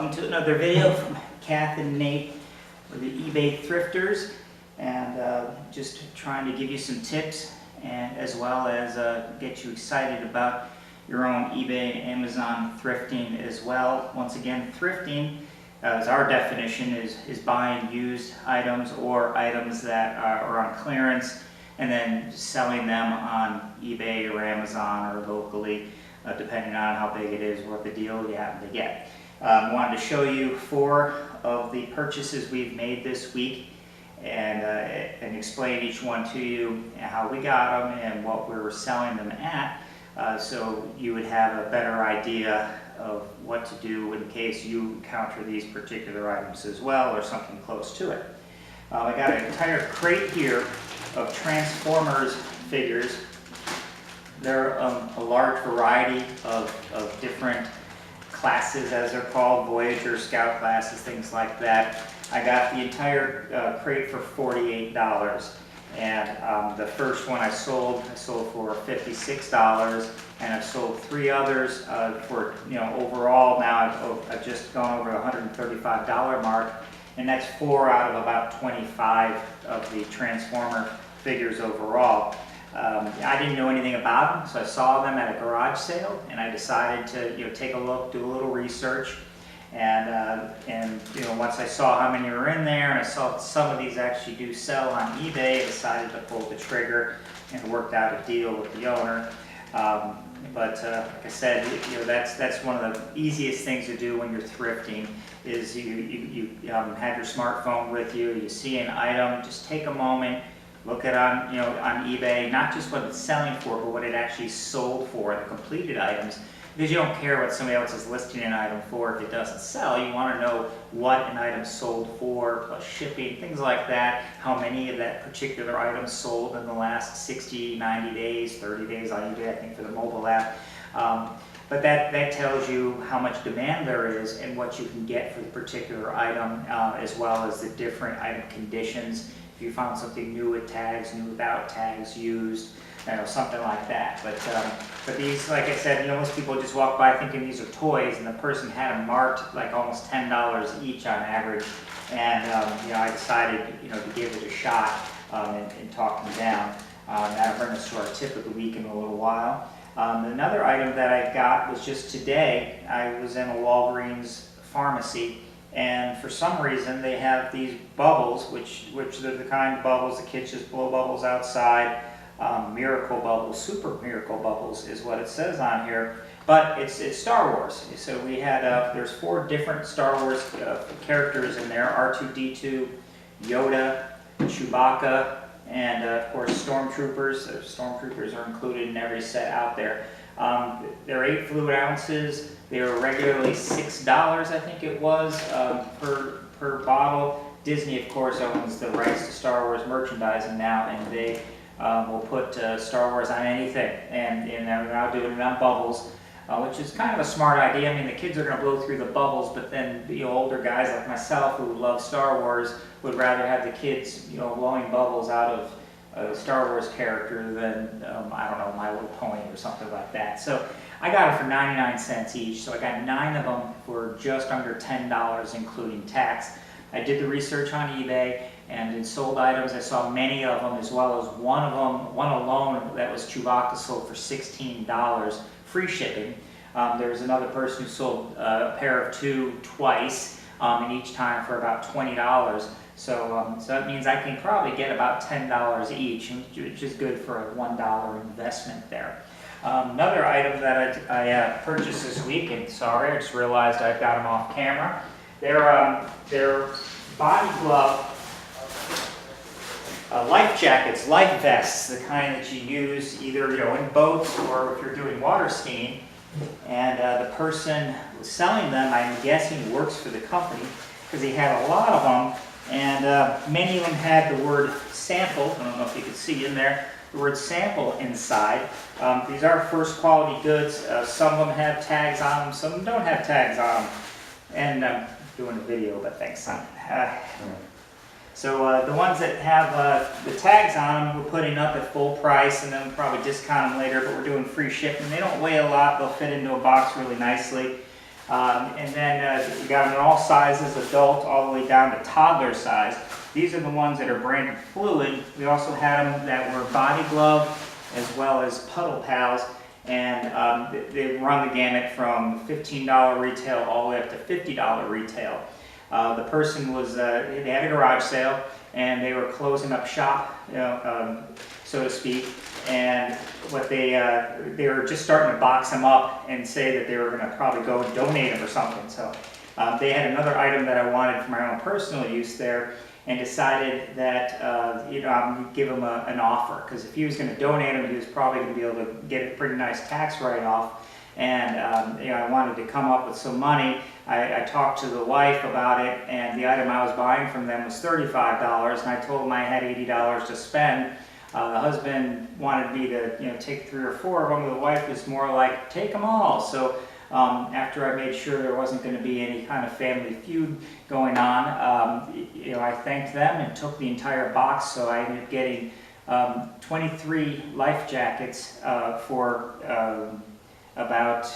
welcome to another video from Kath and Nate with the eBay Thrifters, and just trying to give you some tips and as well as get you excited about your own eBay and Amazon thrifting as well. Once again, thrifting, as our definition, is buying used items or items that are on clearance and then selling them on eBay or Amazon or locally, depending on how big it is, what the deal you happen to get. Wanted to show you 4 of the purchases we've made this week and explain each one to you, how we got them and what we were selling them at, so you would have a better idea of what to do in case you encounter these particular items as well or something close to it. I got an entire crate here of Transformers figures. They're a large variety of different classes, as they're called, Voyager, Scout classes, things like that. I got the entire crate for $48, and the first one I sold for $56, and I've sold 3 others for, overall now I've just gone over the $135 mark, and that's 4 out of about 25 of the Transformer figures overall. I didn't know anything about them, so I saw them at a garage sale, and I decided to take a look, do a little research, and once I saw how many were in there, and I saw some of these actually do sell on eBay, I decided to pull the trigger and worked out a deal with the owner. But like I said, that's one of the easiest things to do when you're thrifting. Is you have your smartphone with you, you see an item, just take a moment. Look at on eBay, not just what it's selling for, but what it actually sold for, the completed items, because you don't care what somebody else is listing an item for if it doesn't sell. You want to know what an item sold for, plus shipping, things like that, how many of that particular item sold in the last 60, 90 days, 30 days on eBay, I think, for the mobile app. But that tells you how much demand there is and what you can get for the particular item, as well as the different item conditions. If you found something new with tags, new without tags, used, something like that. But these, like I said, most people just walk by thinking these are toys, and the person had them marked like almost $10 each on average. And I decided to give it a shot and talk them down. That'll bring us to our tip of the week in a little while. Another item that I got was just today. I was in a Walgreens pharmacy, and for some reason they have these bubbles, which they're the kind of bubbles the kids just blow bubbles outside. Miracle bubbles, super miracle bubbles is what it says on here, but it's Star Wars. So we had there's 4 different Star Wars characters in there: R2-D2, Yoda, Chewbacca, and of course Stormtroopers. Stormtroopers are included in every set out there. They're 8 fluid ounces. They were regularly $6, I think it was, per bottle. Disney, of course, owns the rights to Star Wars merchandising now, and they will put Star Wars on anything, and they're now doing it on bubbles, which is kind of a smart idea. I mean, the kids are going to blow through the bubbles, but then the older guys like myself who love Star Wars would rather have the kids, blowing bubbles out of a Star Wars character than, I don't know, My Little Pony or something like that. So I got it for 99 cents each, so I got 9 of them for just under $10, including tax. I did the research on eBay, and in sold items I saw many of them, as well as one alone that was Chewbacca, sold for $16, free shipping. There was another person who sold a pair of 2 twice, and each time for about $20. So that means I can probably get about $10 each, which is good for a $1 investment there. Another item that I purchased this week, and sorry, I just realized I've got them off camera. They're body glove life jackets, life vests, the kind that you use either in boats or if you're doing water skiing. And the person selling them, I'm guessing, works for the company, because he had a lot of them, and many of them had the word sample. I don't know if you can see in there the word sample inside. These are first quality goods. Some of them have tags on them, some don't have tags on them. And I'm doing a video, but thanks, son. So the ones that have the tags on them, we're putting up at full price, and then we'll probably discount them later, but we're doing free shipping. They don't weigh a lot. They'll fit into a box really nicely. And then we got them in all sizes, adult all the way down to toddler size. These are the ones that are branded Fluid. We also had them that were Body Glove as well as Puddle Pals. And they run the gamut from $15 retail all the way up to $50 retail. The person was, they had a garage sale and they were closing up shop, so to speak. And what they were just starting to box them up and say that they were going to probably go and donate them or something. So they had another item that I wanted for my own personal use there, and decided that I'm going to give him an offer, because if he was going to donate them, he was probably going to be able to get a pretty nice tax write-off. And I wanted to come up with some money. I talked to the wife about it, and the item I was buying from them was $35, and I told him I had $80 to spend. The husband wanted me to take 3 or 4 of them. The wife was more like, take them all. So after I made sure there wasn't going to be any kind of family feud going on, I thanked them and took the entire box. So I ended up getting 23 life jackets for about,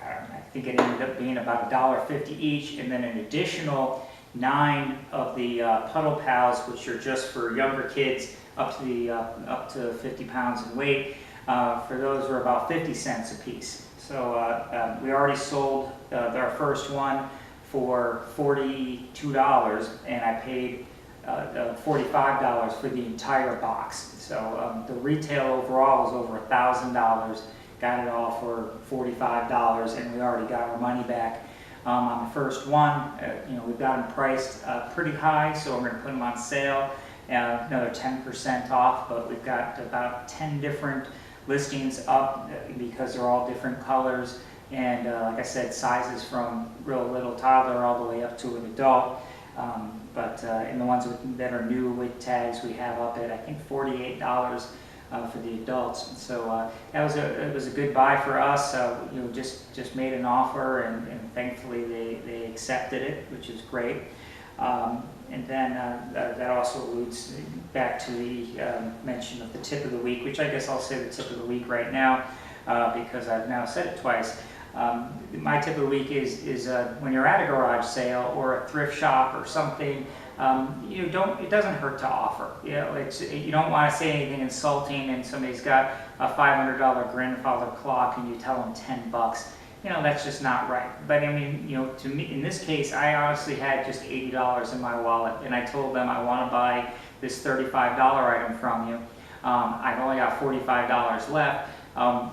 I think it ended up being about $1.50 each, and then an additional 9 of the Puddle Pals, which are just for younger kids up to 50 pounds in weight. For those were about 50 cents a piece. So we already sold our first one for $42, and I paid $45 for the entire box. So the retail overall was over $1,000. Got it all for $45, and we already got our money back on the first one. We've got them priced pretty high, so we're going to put them on sale. Another 10% off, but we've got about 10 different listings up because they're all different colors, and like I said, sizes from real little toddler all the way up to an adult. But in the ones that are new with tags, we have up at I think $48 for the adults. So it was a good buy for us. Just made an offer, and thankfully they accepted it, which is great. And then that also alludes back to the mention of the tip of the week, which I guess I'll say the tip of the week right now because I've now said it twice. My tip of the week is when you're at a garage sale or a thrift shop or something, it doesn't hurt to offer. You don't want to say anything insulting, and somebody's got a $500 grandfather clock and you tell them $10. That's just not right. But I mean, to me, in this case, I honestly had just $80 in my wallet, and I told them I want to buy this $35 item from you. I've only got $45 left.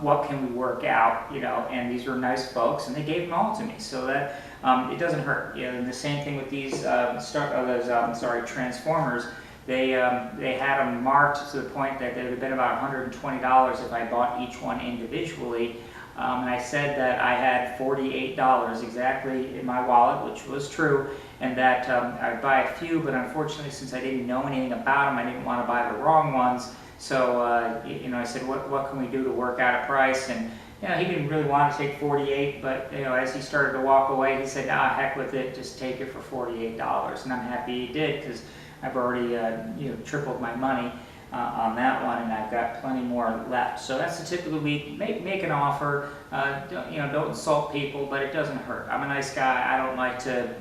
What can we work out? And these were nice folks, and they gave them all to me, so that it doesn't hurt. And the same thing with these Transformers. They had them marked to the point that they would have been about $120 if I bought each one individually. And I said that I had $48 exactly in my wallet, which was true, and that I'd buy a few, but unfortunately, since I didn't know anything about them, I didn't want to buy the wrong ones. So, I said, what can we do to work out a price? And, he didn't really want to take 48, but, as he started to walk away, he said, heck with it, just take it for $48. And I'm happy he did, because I've already, tripled my money on that one, and I've got plenty more left. So that's the tip of the week. Make an offer. Don't insult people, but it doesn't hurt. I'm a nice guy. I don't like to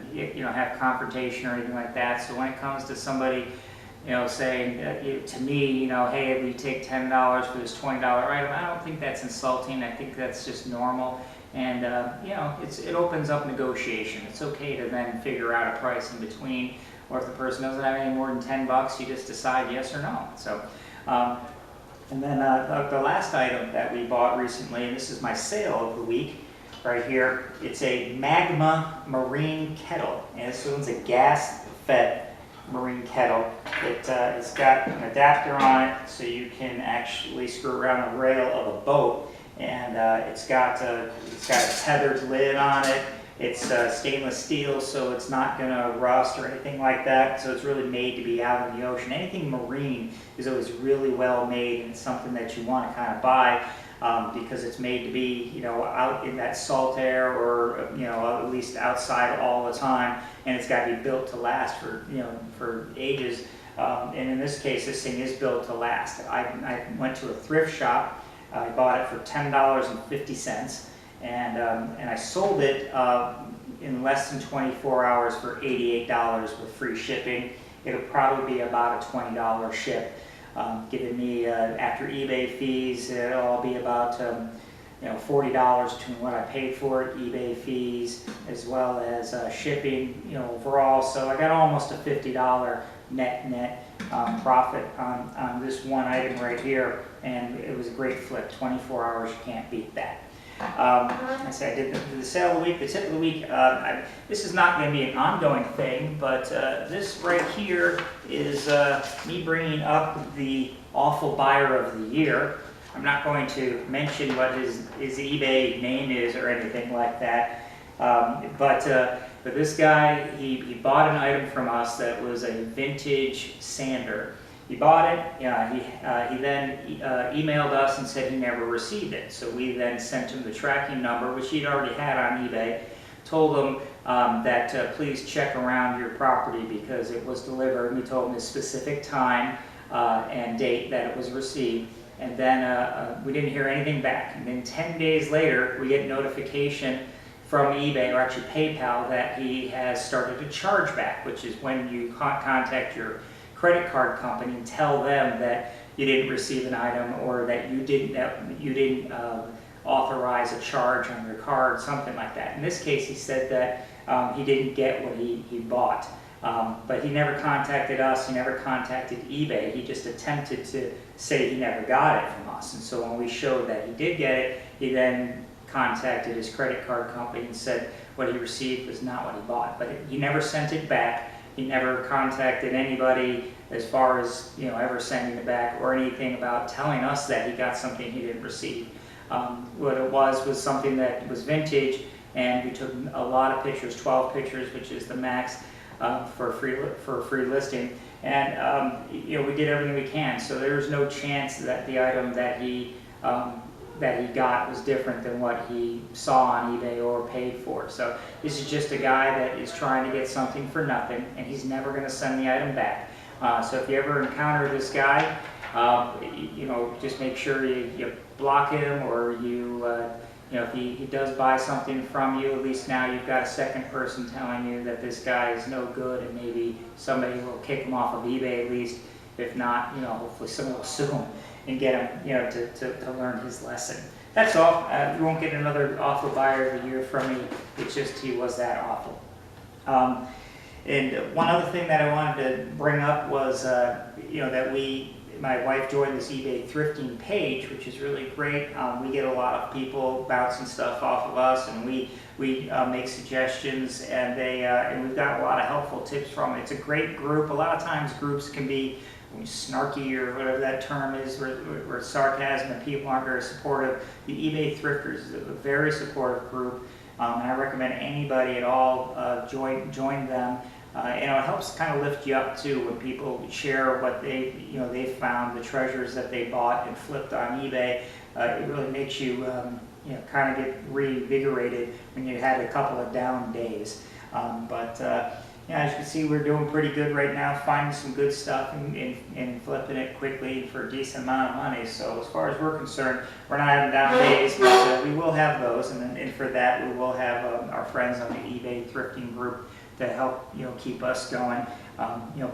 have confrontation or anything like that. So when it comes to somebody saying to me, hey, will you take $10 for this $20 item, I don't think that's insulting. I think that's just normal. And it opens up negotiation. It's okay to then figure out a price in between. Or if the person doesn't have any more than $10, you just decide yes or no. So, and then the last item that we bought recently, and this is my sale of the week right here. It's a Magma marine kettle, and this one's a gas-fed marine kettle. It's got an adapter on it, so you can actually screw around a rail of a boat, and it's got a tethered lid on it. It's stainless steel, so it's not going to rust or anything like that. So it's really made to be out in the ocean. Anything marine is always really well made, and it's something that you want to kind of buy because it's made to be, out in that salt air or, at least outside all the time. And it's got to be built to last for ages. And in this case, this thing is built to last. I went to a thrift shop. I bought it for $10.50. and I sold it in less than 24 hours for $88 with free shipping. It'll probably be about a $20 ship, giving me after eBay fees, it'll all be about $40 between what I paid for it, eBay fees, as well as shipping, overall. So I got almost a $50 net profit on this one item right here, and it was a great flip. 24 hours, you can't beat that. I said I did the sale of the week, the tip of the week. This is not going to be an ongoing thing, but this right here is me bringing up the awful buyer of the year. I'm not going to mention what his eBay name is or anything like that, but this guy, he bought an item from us that was a vintage sander. He bought it, he then emailed us and said he never received it. So we then sent him the tracking number, which he'd already had on eBay, told him that please check around your property because it was delivered. We told him the specific time and date that it was received. And then we didn't hear anything back. And then 10 days later, we get notification from eBay, or actually PayPal, that he has started to charge back, which is when you contact your credit card company and tell them that you didn't receive an item, or that you didn't authorize a charge on your card, something like that. In this case, he said that he didn't get what he bought. But he never contacted us, he never contacted eBay, he just attempted to say he never got it from us. And so when we showed that he did get it, he then contacted his credit card company and said what he received was not what he bought. But he never sent it back, he never contacted anybody as far as ever sending it back, or anything about telling us that he got something he didn't receive. What it was something that was vintage, and we took a lot of pictures, 12 pictures, which is the max for a free listing, and we did everything we can. So there's no chance that the item that he got was different than what he saw on eBay or paid for. So this is just a guy that is trying to get something for nothing, and he's never going to send the item back. So if you ever encounter this guy, just make sure you block him, or if he does buy something from you, at least now you've got a second person telling you that this guy is no good, and maybe somebody will kick him off of eBay at least. If not, hopefully someone will sue him and get him, to learn his lesson. That's all. You won't get another awful buyer of the year from me. It's just he was that awful. And one other thing that I wanted to bring up was, that my wife joined this eBay thrifting page, which is really great. We get a lot of people bouncing stuff off of us, and we make suggestions, and and we've got a lot of helpful tips from it. It's a great group. A lot of times groups can be snarky, or whatever that term is, where sarcasm, and people aren't very supportive. The eBay Thrifters is a very supportive group, and I recommend anybody at all join them. It helps kind of lift you up too when people share what they found, the treasures that they bought and flipped on eBay. It really makes you kind of get reinvigorated when you had a couple of down days. As you can see, we're doing pretty good right now, finding some good stuff and flipping it quickly for a decent amount of money. So as far as we're concerned, we're not having down days, but we will have those, and for that we will have our friends on the eBay thrifting group to help keep us going.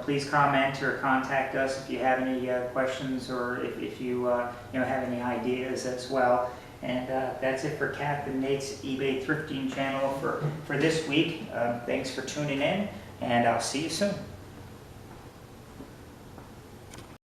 Please comment or contact us if you have any questions, or if you have any ideas as well. And that's it for Kath and Nate's eBay thrifting channel for this week. Thanks for tuning in, and I'll see you soon.